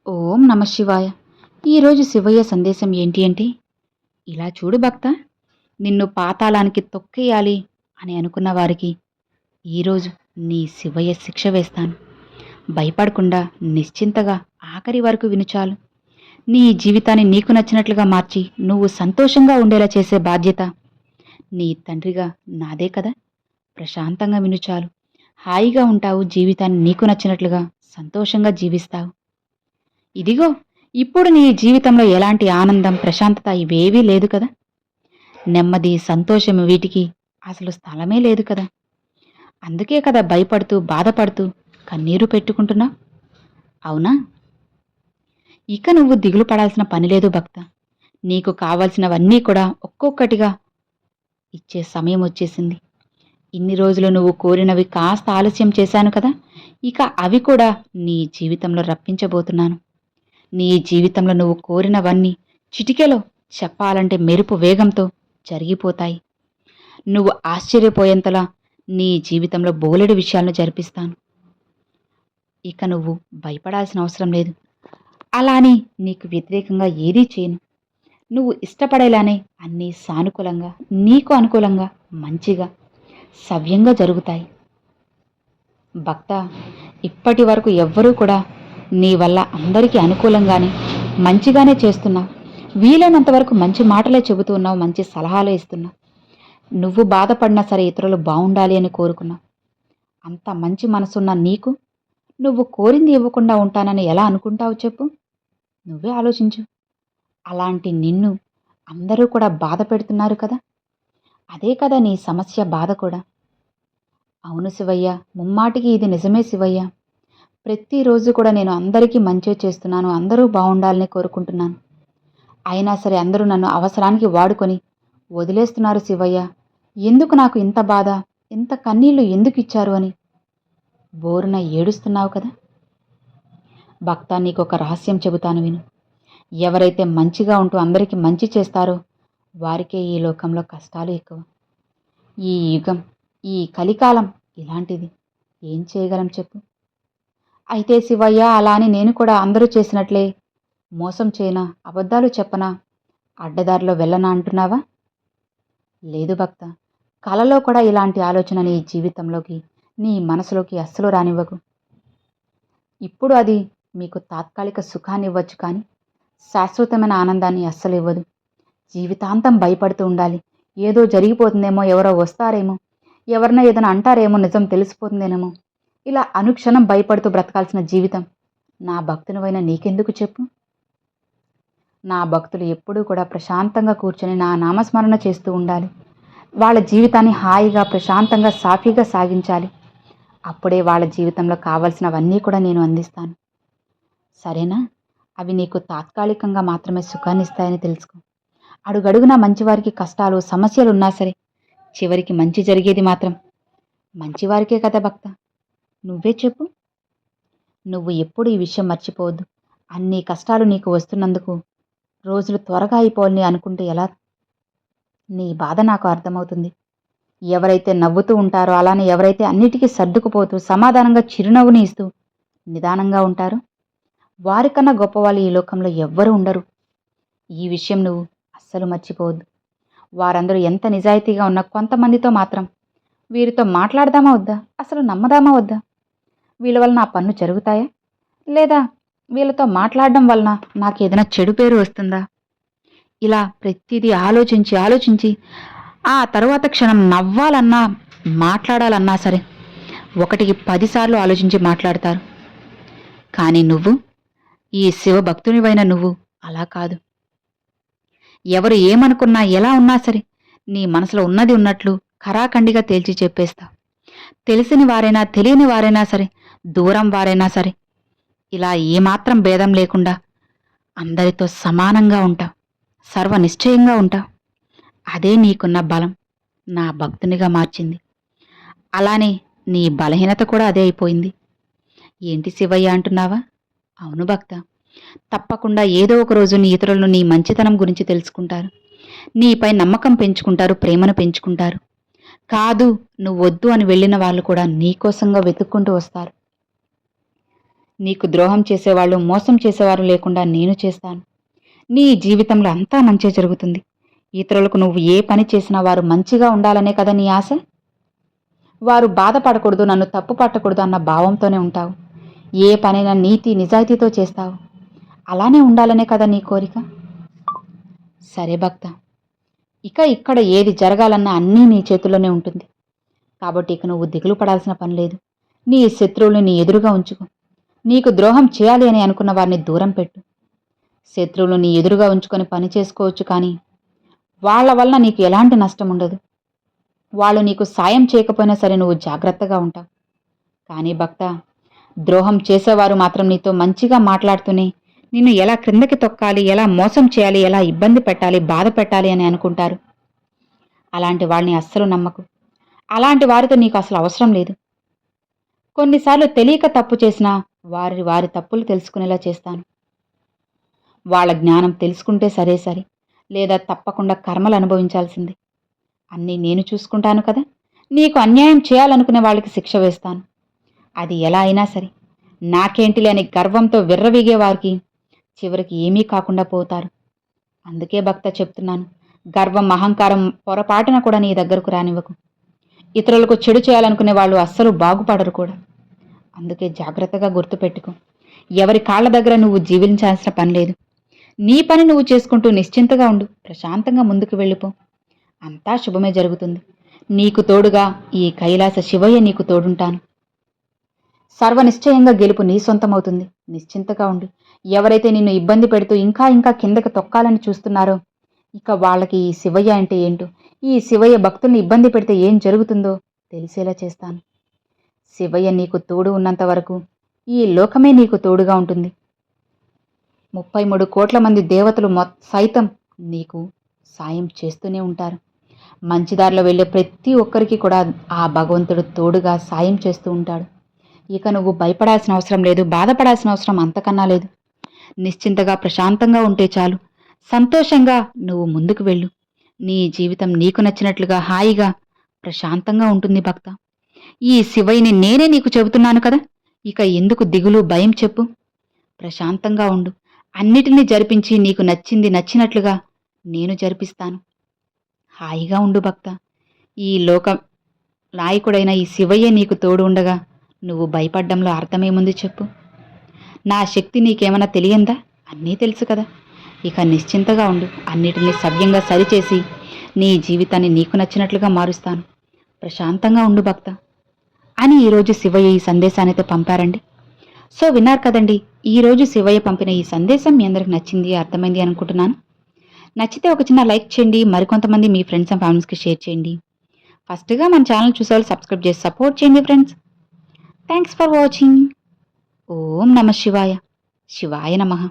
ఓం నమ శివాయ. ఈరోజు శివయ్య సందేశం ఏంటి అంటే, ఇలా చూడు భక్త, నిన్ను పాతాళానికి తొక్కేయాలి అని అనుకున్న వారికి ఈరోజు నీ శివయ్య శిక్ష వేస్తాను. భయపడకుండా నిశ్చింతగా ఆఖరి వరకు వినుచాలు. నీ జీవితాన్ని నీకు నచ్చినట్లుగా మార్చి నువ్వు సంతోషంగా ఉండేలా చేసే బాధ్యత నీ తండ్రిగా నాదే కదా. ప్రశాంతంగా వినుచాలు. హాయిగా ఉంటావు, జీవితాన్ని నీకు నచ్చినట్లుగా సంతోషంగా జీవిస్తావు. ఇదిగో, ఇప్పుడు నీ జీవితంలో ఎలాంటి ఆనందం, ప్రశాంతత ఇవేవీ లేదు కదా. నెమ్మది, సంతోషం వీటికి అసలు స్థలమే లేదు కదా. అందుకే కదా భయపడుతూ, బాధపడుతూ, కన్నీరు పెట్టుకుంటున్నావు. అవునా? ఇక నువ్వు దిగులు పడాల్సిన పని లేదు భక్త. నీకు కావలసినవన్నీ కూడా ఒక్కొక్కటిగా ఇచ్చే సమయం వచ్చేసింది. ఇన్ని రోజులు నువ్వు కోరినవి కాస్త ఆలస్యం చేశాను కదా. ఇక అవి కూడా నీ జీవితంలో రప్పించబోతున్నాను. నీ జీవితంలో నువ్వు కోరినవన్నీ చిటికెలో చెప్పాలంటే మెరుపు వేగంతో జరిగిపోతాయి. నువ్వు ఆశ్చర్యపోయేంతలా నీ జీవితంలో బోలెడు విషయాలను జరిపిస్తాను. ఇక నువ్వు భయపడాల్సిన అవసరం లేదు. అలా అని నీకు వ్యతిరేకంగా ఏదీ చేయను. నువ్వు ఇష్టపడేలానే అన్నీ సానుకూలంగా, నీకు అనుకూలంగా, మంచిగా, సవ్యంగా జరుగుతాయి. భక్త, ఇప్పటి వరకు ఎవ్వరూ కూడా నీ వల్ల అందరికీ అనుకూలంగానే, మంచిగానే చేస్తున్నావు. వీలైనంత వరకు మంచి మాటలే చెబుతూ ఉన్నావు, మంచి సలహాలే ఇస్తున్నావు. నువ్వు బాధపడినా సరే ఇతరులు బాగుండాలి అని కోరుకున్నావు. అంత మంచి మనసున్న నీకు నువ్వు కోరింది ఇవ్వకుండా ఉంటానని ఎలా అనుకుంటావు చెప్పు? నువ్వే ఆలోచించు. అలాంటి నిన్ను అందరూ కూడా బాధ పెడుతున్నారు కదా. అదే కదా నీ సమస్య, బాధ కూడా. అవును శివయ్య, ముమ్మాటికి ఇది నిజమే శివయ్య. ప్రతిరోజు కూడా నేను అందరికీ మంచే చేస్తున్నాను, అందరూ బాగుండాలని కోరుకుంటున్నాను. అయినా సరే అందరూ నన్ను అవసరానికి వాడుకొని వదిలేస్తున్నారు శివయ్య. ఎందుకు నాకు ఇంత బాధ, ఇంత కన్నీళ్లు ఎందుకు ఇచ్చారు అని బోరున ఏడుస్తున్నావు కదా. భక్త, నీకొక రహస్యం చెబుతాను విను. ఎవరైతే మంచిగా ఉంటూ అందరికీ మంచి చేస్తారో వారికే ఈ లోకంలో కష్టాలు ఎక్కువ. ఈ యుగం, ఈ కలికాలం ఇలాంటిది. ఏం చేయగలం చెప్పు? అయితే శివయ్య, అలా అని నేను కూడా అందరూ చేసినట్లే మోసం చేయనా, అబద్ధాలు చెప్పనా, అడ్డదారిలో వెళ్ళనా అంటున్నావా? లేదు భక్త, కలలో కూడా ఇలాంటి ఆలోచన నీ జీవితంలోకి, నీ మనసులోకి అస్సలు రానివ్వకు. ఇప్పుడు అది మీకు తాత్కాలిక సుఖాన్ని ఇవ్వచ్చు, కానీ శాశ్వతమైన ఆనందాన్ని అస్సలు ఇవ్వదు. జీవితాంతం భయపడుతూ ఉండాలి. ఏదో జరిగిపోతుందేమో, ఎవరో వస్తారేమో, ఎవరినో ఏదైనా అంటారేమో, నిజం తెలిసిపోతుందేనేమో, ఇలా అనుక్షణం భయపడుతూ బ్రతకాల్సిన జీవితం నా భక్తునివైన నీకెందుకు చెప్పు? నా భక్తులు ఎప్పుడూ కూడా ప్రశాంతంగా కూర్చొని నా నామస్మరణ చేస్తూ ఉండాలి. వాళ్ళ జీవితాన్ని హాయిగా, ప్రశాంతంగా, సాఫీగా సాగించాలి. అప్పుడే వాళ్ళ జీవితంలో కావలసినవన్నీ కూడా నేను అందిస్తాను. సరేనా? అవి నీకు తాత్కాలికంగా మాత్రమే సుఖాన్ని ఇస్తాయని తెలుసుకో. అడుగడుగునా మంచివారికి కష్టాలు, సమస్యలు ఉన్నా సరే చివరికి మంచి జరిగేది మాత్రం మంచివారికే కదా భక్త. నువ్వే చెప్పు. నువ్వు ఎప్పుడు ఈ విషయం మర్చిపోవద్దు. అన్ని కష్టాలు నీకు వస్తున్నందుకు రోజులు త్వరగా అయిపోవాలని అనుకుంటే ఎలా? నీ బాధ నాకు అర్థమవుతుంది. ఎవరైతే నవ్వుతూ ఉంటారో, అలానే ఎవరైతే అన్నిటికీ సర్దుకుపోతూ సమాధానంగా చిరునవ్వుని ఇస్తూ నిదానంగా ఉంటారో వారికన్నా గొప్పవాళ్ళు ఈ లోకంలో ఎవ్వరూ ఉండరు. ఈ విషయం నువ్వు అస్సలు మర్చిపోవద్దు. వారందరూ ఎంత నిజాయితీగా ఉన్నా కొంతమందితో మాత్రం వీరితో మాట్లాడదామా వద్దా, అసలు నమ్మదామా వద్దా, వీళ్ళ వల్ల నా పనులు జరుగుతాయా, లేదా వీళ్ళతో మాట్లాడడం వలన నాకు ఏదైనా చెడు పేరు వస్తుందా, ఇలా ప్రతిదీ ఆలోచించి ఆలోచించి ఆ తరువాత క్షణం నవ్వాలన్నా, మాట్లాడాలన్నా సరే 1కి 10 సార్లు ఆలోచించి మాట్లాడతారు. కానీ నువ్వు, ఈ శివభక్తునివైన నువ్వు అలా కాదు. ఎవరు ఏమనుకున్నా, ఎలా ఉన్నా సరే నీ మనసులో ఉన్నది ఉన్నట్లు ఖరాఖండిగా తేల్చి చెప్పేస్తావు. తెలిసిన వారైనా, తెలియని వారైనా సరే, దూరం వారైనా సరే, ఇలా ఏమాత్రం భేదం లేకుండా అందరితో సమానంగా ఉంటావు, సర్వనిశ్చయంగా ఉంటావు. అదే నీకున్న బలం నా భక్తునిగా మార్చింది. అలానే నీ బలహీనత కూడా అదే అయిపోయింది. ఏంటి శివయ్య అంటున్నావా? అవును భక్త, తప్పకుండా ఏదో ఒక రోజు నీ ఇతరులను నీ మంచితనం గురించి తెలుసుకుంటారు, నీపై నమ్మకం పెంచుకుంటారు, ప్రేమను పెంచుకుంటారు. కాదు, నువ్వు వద్దు అని వెళ్ళిన వాళ్ళు కూడా నీకోసంగా వెతుక్కుంటూ వస్తారు. నీకు ద్రోహం చేసేవాళ్ళు, మోసం చేసేవారు లేకుండా నేను చేస్తాను. నీ జీవితంలో అంతా మంచే జరుగుతుంది. ఇతరులకు నువ్వు ఏ పని చేసినా వారు మంచిగా ఉండాలనే కదా నీ ఆశ. వారు బాధపడకూడదు, నన్ను తప్పు పట్టకూడదు అన్న భావంతోనే ఉంటావు. ఏ పనైనా నీతి నిజాయితీతో చేస్తావు. అలానే ఉండాలనే కదా నీ కోరిక. సరే భక్త, ఇక్కడ ఏది జరగాలన్నా అన్నీ నీ చేతుల్లోనే ఉంటుంది. కాబట్టి ఇక నువ్వు దిగులు పడాల్సిన పని లేదు. నీ శత్రువులు నీ ఎదురుగా ఉంచుకో. నీకు ద్రోహం చేయాలి అని అనుకున్న వారిని దూరం పెట్టు. శత్రువులు నీ ఎదురుగా ఉంచుకొని పని చేసుకోవచ్చు, కానీ వాళ్ల వల్ల నీకు ఎలాంటి నష్టం ఉండదు. వాళ్ళు నీకు సాయం చేయకపోయినా సరే నువ్వు జాగ్రత్తగా ఉంటావు. కానీ భక్త, ద్రోహం చేసేవారు మాత్రం నీతో మంచిగా మాట్లాడుతూనే నిన్ను ఎలా క్రిందకి తొక్కాలి, ఎలా మోసం చేయాలి, ఎలా ఇబ్బంది పెట్టాలి, బాధ పెట్టాలి అని అనుకుంటారు. అలాంటి వాళ్ళని అస్సలు నమ్మకు. అలాంటి వారితో నీకు అసలు అవసరం లేదు. కొన్నిసార్లు తెలియక తప్పు చేసినా వారి తప్పులు తెలుసుకునేలా చేస్తాను. వాళ్ళ జ్ఞానం తెలుసుకుంటే సరే, లేదా తప్పకుండా కర్మలు అనుభవించాల్సిందే. అన్నీ నేను చూసుకుంటాను కదా. నీకు అన్యాయం చేయాలనుకునే వాళ్ళకి శిక్ష వేస్తాను. అది ఎలా అయినా సరే. నాకేంటిలే అని గర్వంతో విర్రవీగే వారికి చివరికి ఏమీ కాకుండా పోతారు. అందుకే భక్త చెప్తున్నాను, గర్వం, అహంకారం పొరపాటున కూడా నీ దగ్గరకు రానివ్వకు. ఇతరులకు చెడు చేయాలనుకునే వాళ్ళు అస్సలు బాగుపడరు కూడా. అందుకే జాగ్రత్తగా గుర్తుపెట్టుకో. ఎవరి కాళ్ల దగ్గర నువ్వు జీవించాల్సిన పని లేదు. నీ పని నువ్వు చేసుకుంటూ నిశ్చింతగా ఉండు. ప్రశాంతంగా ముందుకు వెళ్ళిపో. అంతా శుభమే జరుగుతుంది. నీకు తోడుగా ఈ కైలాస శివయ్య నీకు తోడుంటాను. సర్వనిశ్చయంగా గెలుపు నీ సొంతమవుతుంది. నిశ్చింతగా ఉండు. ఎవరైతే నిన్ను ఇబ్బంది పెడుతూ ఇంకా కిందకి తొక్కాలని చూస్తున్నారో, ఇక వాళ్ళకి ఈ శివయ్య అంటే ఏంటో, ఈ శివయ్య భక్తుల్ని ఇబ్బంది పెడితే ఏం జరుగుతుందో తెలిసేలా చేస్తాను. శివయ్య నీకు తోడు ఉన్నంత వరకు ఈ లోకమే నీకు తోడుగా ఉంటుంది. 33 కోట్ల మంది దేవతలు సైతం నీకు సాయం చేస్తూనే ఉంటారు. మంచిదారిలో వెళ్ళే ప్రతి ఒక్కరికి కూడా ఆ భగవంతుడు తోడుగా సాయం చేస్తూ ఉంటాడు. ఇక నువ్వు భయపడాల్సిన అవసరం లేదు, బాధపడాల్సిన అవసరం అంతకన్నా లేదు. నిశ్చింతగా ప్రశాంతంగా ఉంటే చాలు. సంతోషంగా నువ్వు ముందుకు వెళ్ళు. నీ జీవితం నీకు నచ్చినట్లుగా హాయిగా ప్రశాంతంగా ఉంటుంది భక్త. ఈ శివయ్యని నేనే నీకు చెబుతున్నాను కదా. ఇక ఎందుకు దిగులు, భయం చెప్పు. ప్రశాంతంగా ఉండు. అన్నిటినీ జరిపించి నీకు నచ్చినట్లుగా నేను జరిపిస్తాను. హాయిగా ఉండు భక్త. ఈ లోక నాయకుడైన ఈ శివయ్య నీకు తోడు ఉండగా నువ్వు భయపడ్డంలో అర్థమేముంది చెప్పు. నా శక్తి నీకేమైనా తెలియందా? అన్నీ తెలుసు కదా. ఇక నిశ్చింతగా ఉండు. అన్నిటినీ సవ్యంగా సరిచేసి నీ జీవితాన్ని నీకు నచ్చినట్లుగా మారుస్తాను. ప్రశాంతంగా ఉండు భక్త అని ఈరోజు శివయ్య ఈ సందేశాన్ని పంపారండి. సో విన్నారు కదండి, ఈరోజు శివయ్య పంపిన ఈ సందేశం మీ అందరికి నచ్చింది, అర్థమైంది అనుకుంటున్నాను. నచ్చితే ఒక చిన్న లైక్ చేయండి. మరికొంతమంది మీ ఫ్రెండ్స్ అండ్ ఫ్యామిలీస్కి షేర్ చేయండి. ఫస్ట్గా మన ఛానల్ చూసేవాళ్ళు సబ్స్క్రైబ్ చేసి సపోర్ట్ చేయండి ఫ్రెండ్స్. Thanks for watching. ఓం నమ శివాయ. శివాయ నమః.